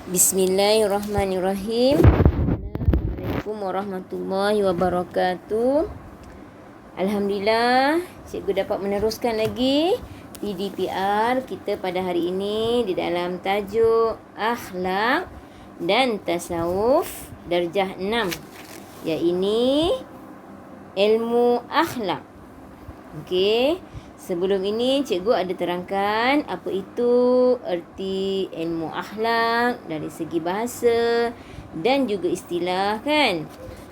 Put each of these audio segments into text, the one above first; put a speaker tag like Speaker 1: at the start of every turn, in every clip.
Speaker 1: Bismillahirrahmanirrahim. Assalamualaikum warahmatullahi wabarakatuh. Alhamdulillah, cikgu dapat meneruskan lagi PDPR kita pada hari ini di dalam tajuk Akhlak dan Tasawuf darjah 6, iaitu ilmu akhlak. Okey. Sebelum ini, cikgu ada terangkan apa itu erti ilmu akhlak dari segi bahasa dan juga istilah, kan?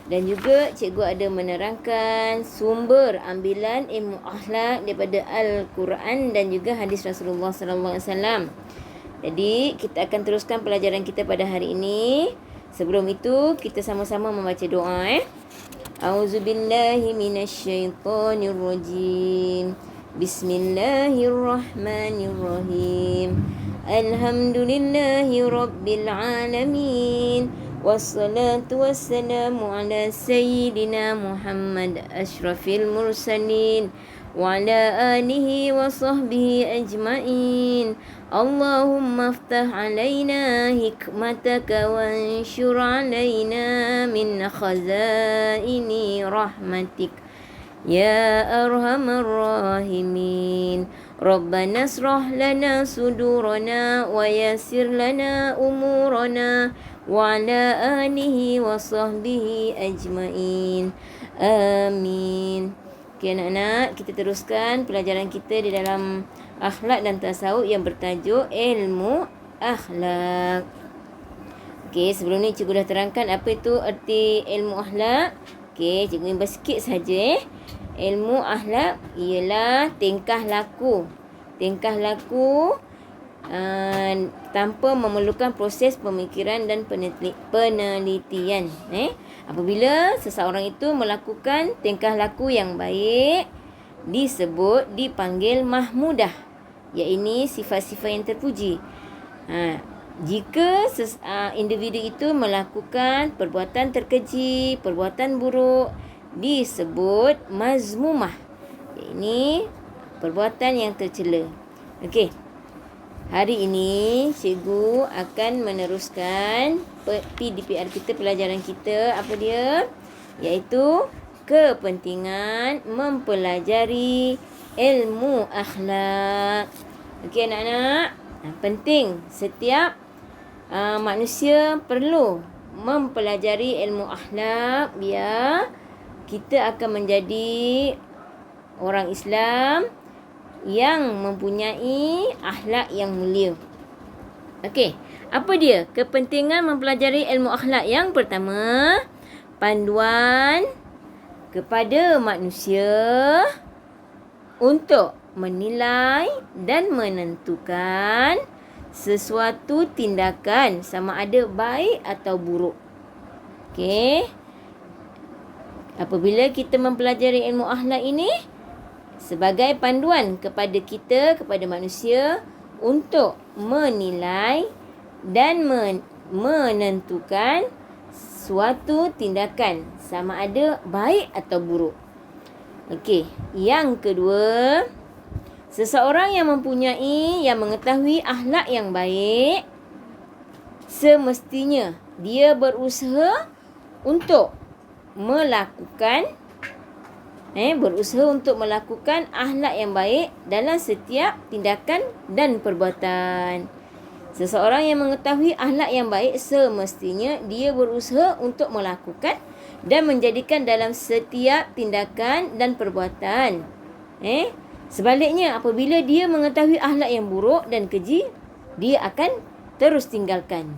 Speaker 1: Dan juga cikgu ada menerangkan sumber ambilan ilmu akhlak daripada Al-Quran dan juga hadis Rasulullah sallallahu alaihi wasallam. Jadi, kita akan teruskan pelajaran kita pada hari ini. Sebelum itu, kita sama-sama membaca doa. A'udzubillahi minasyaitonirrajim. Bismillahirrahmanirrahim. Alhamdulillahi rabbil alamin. Wassalatu wassalamu ala sayyidina Muhammad asyrafil mursalin wa ala alihi wa sahbihi ajma'in. Allahumma aftah alaina hikmataka wa anshur alaina min khazaini rahmatik ya arhamar rahimin. Rabbana asrah lana sudurana wa yassir lana umurana wa ala alihi wa sahbihi ajma'in. Amin. Okey anak-anak, kita teruskan pelajaran kita di dalam akhlak dan tasawuf yang bertajuk ilmu akhlak. Okey, sebelum ni cikgu dah terangkan apa itu erti ilmu akhlak. Okey, cikgu imbas sikit saja. Ilmu akhlak ialah tingkah laku. Tingkah laku tanpa memerlukan proses pemikiran dan penelitian. Apabila seseorang itu melakukan tingkah laku yang baik, dipanggil mahmudah, iaitu sifat-sifat yang terpuji. Jika individu itu melakukan perbuatan terkeji, perbuatan buruk, disebut mazmumah, iaitu perbuatan yang tercela. Okey. Hari ini cikgu akan meneruskan PDPR kita, pelajaran kita. Apa dia? Iaitu kepentingan mempelajari ilmu akhlak. Okey anak-anak, penting setiap manusia perlu mempelajari ilmu akhlak biar kita akan menjadi orang Islam yang mempunyai akhlak yang mulia. Okey, apa dia kepentingan mempelajari ilmu akhlak? Yang pertama, panduan kepada manusia untuk menilai dan menentukan sesuatu tindakan sama ada baik atau buruk. Okey. Apabila kita mempelajari ilmu akhlak ini sebagai panduan kepada kita, kepada manusia untuk menilai dan menentukan suatu tindakan sama ada baik atau buruk. Okey, yang kedua, seseorang yang mengetahui akhlak yang baik, semestinya dia berusaha untuk melakukan akhlak yang baik dalam setiap tindakan dan perbuatan. Seseorang yang mengetahui akhlak yang baik semestinya dia berusaha untuk melakukan dan menjadikan dalam setiap tindakan dan perbuatan. Sebaliknya, apabila dia mengetahui akhlak yang buruk dan keji, dia akan terus tinggalkan.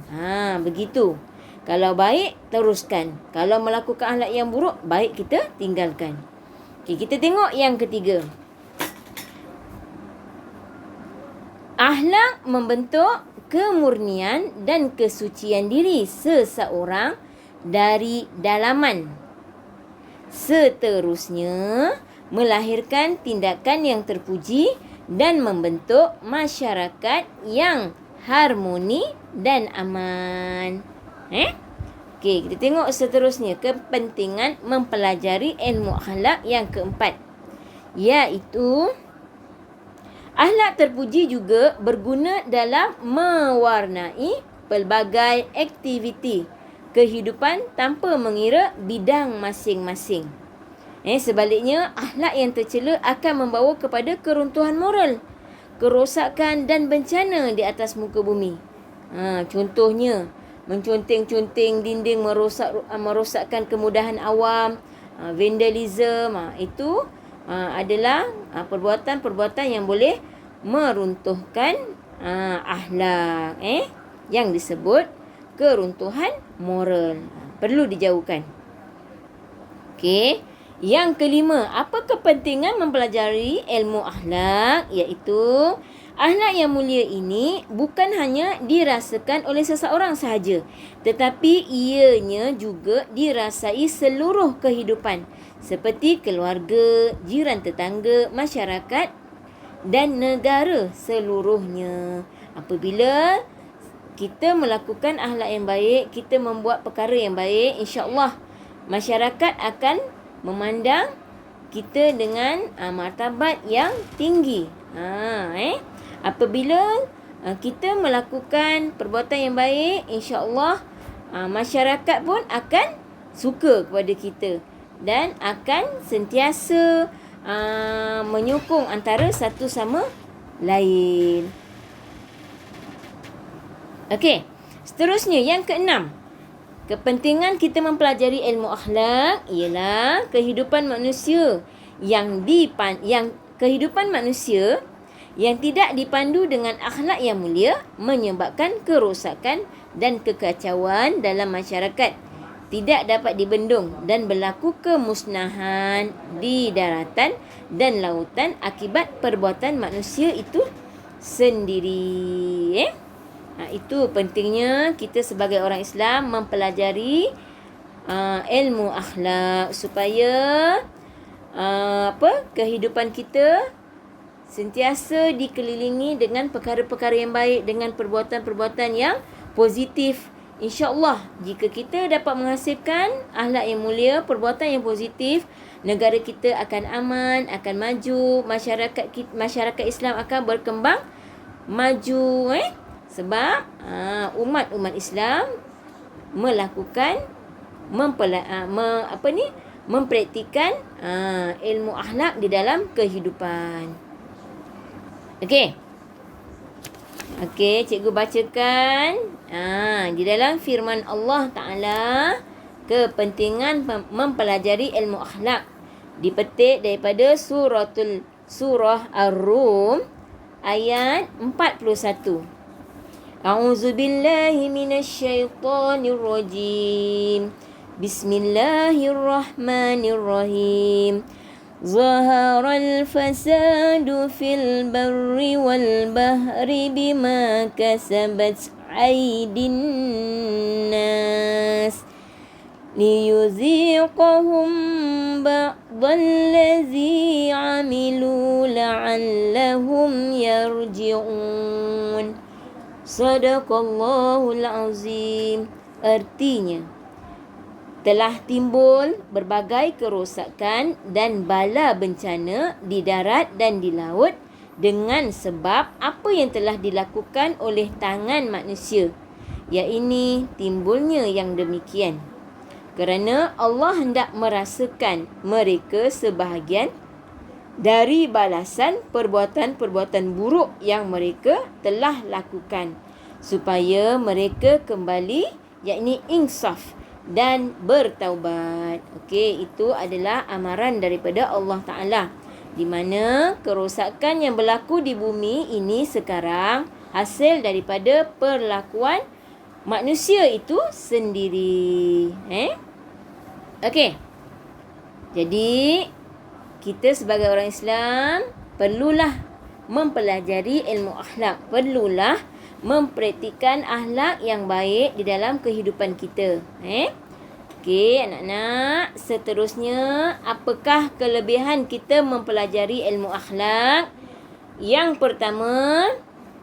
Speaker 1: Begitu. Kalau baik, teruskan. Kalau melakukan akhlak yang buruk, baik kita tinggalkan. Okay, kita tengok yang ketiga. Akhlak membentuk kemurnian dan kesucian diri seseorang dari dalaman. Seterusnya, melahirkan tindakan yang terpuji dan membentuk masyarakat yang harmoni dan aman. Okey, kita tengok seterusnya kepentingan mempelajari ilmu akhlak yang keempat, iaitu akhlak terpuji juga berguna dalam mewarnai pelbagai aktiviti kehidupan tanpa mengira bidang masing-masing. Sebaliknya, akhlak yang tercela akan membawa kepada keruntuhan moral, kerosakan dan bencana di atas muka bumi. Contohnya, menconteng-conteng dinding merosakkan kemudahan awam, vandalism, itu adalah perbuatan-perbuatan yang boleh meruntuhkan akhlak, yang disebut keruntuhan moral. Perlu dijauhkan. Okey. Yang kelima, apa kepentingan mempelajari ilmu akhlak? Iaitu, akhlak yang mulia ini bukan hanya dirasakan oleh seseorang sahaja, tetapi ianya juga dirasai seluruh kehidupan, seperti keluarga, jiran tetangga, masyarakat dan negara seluruhnya. Apabila kita melakukan akhlak yang baik, kita membuat perkara yang baik, insya-Allah masyarakat akan memandang kita dengan martabat yang tinggi. Apabila kita melakukan perbuatan yang baik, insya-Allah masyarakat pun akan suka kepada kita dan akan sentiasa menyokong antara satu sama lain. Okey, seterusnya yang keenam. Kepentingan kita mempelajari ilmu akhlak ialah kehidupan manusia yang tidak dipandu dengan akhlak yang mulia menyebabkan kerosakan dan kekacauan dalam masyarakat, tidak dapat dibendung dan berlaku kemusnahan di daratan dan lautan akibat perbuatan manusia itu sendiri. Itu pentingnya kita sebagai orang Islam mempelajari ilmu akhlak supaya kehidupan kita sentiasa dikelilingi dengan perkara-perkara yang baik, dengan perbuatan-perbuatan yang positif. InsyaAllah, jika kita dapat menghasilkan akhlak yang mulia, perbuatan yang positif, negara kita akan aman, akan maju, masyarakat Islam akan berkembang maju. Sebab umat-umat Islam melakukan mempraktikkan ilmu akhlak di dalam kehidupan. Okey, cikgu bacakan di dalam firman Allah Ta'ala, kepentingan mempelajari ilmu akhlak, dipetik daripada surah Ar-Rum ayat 41. A'udzu billahi minasyaitonir rajim. Bismillahirrahmanirrahim. Zaharal fasadu fil barri wal bahri bima kasabat aydin nas liyuziqahum ba'dallazi 'amilu la'allahum yarji'un. Sadaqallahul azim. Artinya, telah timbul berbagai kerosakan dan bala bencana di darat dan di laut dengan sebab apa yang telah dilakukan oleh tangan manusia, iaitu timbulnya yang demikian. Kerana Allah hendak merasakan mereka sebahagian dari balasan perbuatan-perbuatan buruk yang mereka telah lakukan, supaya mereka kembali, yakni insaf dan bertaubat. Okey, itu adalah amaran daripada Allah Ta'ala, di mana kerosakan yang berlaku di bumi ini sekarang hasil daripada perlakuan manusia itu sendiri. Okey, jadi kita sebagai orang Islam perlulah mempelajari ilmu akhlak, perlulah mempraktikkan akhlak yang baik di dalam kehidupan kita. Okey, anak-anak, seterusnya, apakah kelebihan kita mempelajari ilmu akhlak? Yang pertama,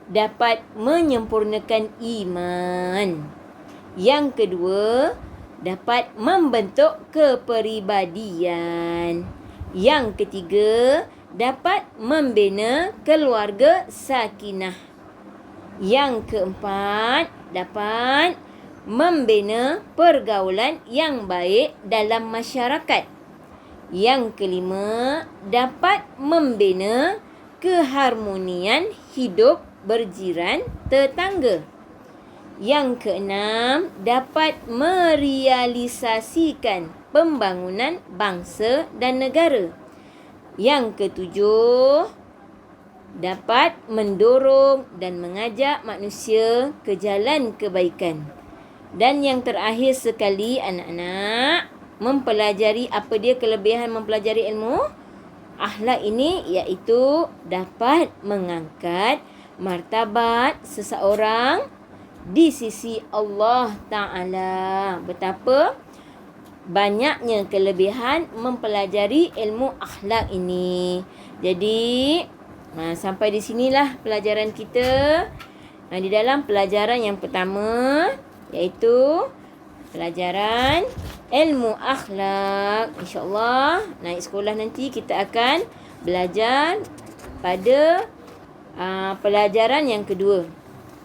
Speaker 1: dapat menyempurnakan iman. Yang kedua, dapat membentuk kepribadian. Yang ketiga, dapat membina keluarga sakinah. Yang keempat, dapat membina pergaulan yang baik dalam masyarakat. Yang kelima, dapat membina keharmonian hidup berjiran tetangga. Yang keenam, dapat merealisasikan pembangunan bangsa dan negara. Yang ketujuh, dapat mendorong dan mengajak manusia ke jalan kebaikan. Dan yang terakhir sekali, anak-anak mempelajari apa dia kelebihan mempelajari ilmu akhlak ini, iaitu dapat mengangkat martabat seseorang di sisi Allah Ta'ala. Betapa banyaknya kelebihan mempelajari ilmu akhlak ini. Jadi, sampai di sinilah pelajaran kita. Di dalam pelajaran yang pertama, iaitu pelajaran ilmu akhlak. InsyaAllah, naik sekolah nanti kita akan belajar pada pelajaran yang kedua.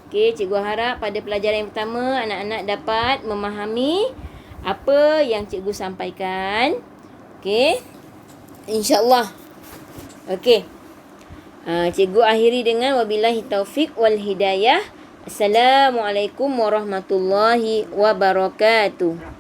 Speaker 1: Okey, cikgu harap pada pelajaran yang pertama anak-anak dapat memahami apa yang cikgu sampaikan. Okey, InsyaAllah. Okey, cikgu akhiri dengan wabillahi taufik wal hidayah. Assalamualaikum warahmatullahi wabarakatuh.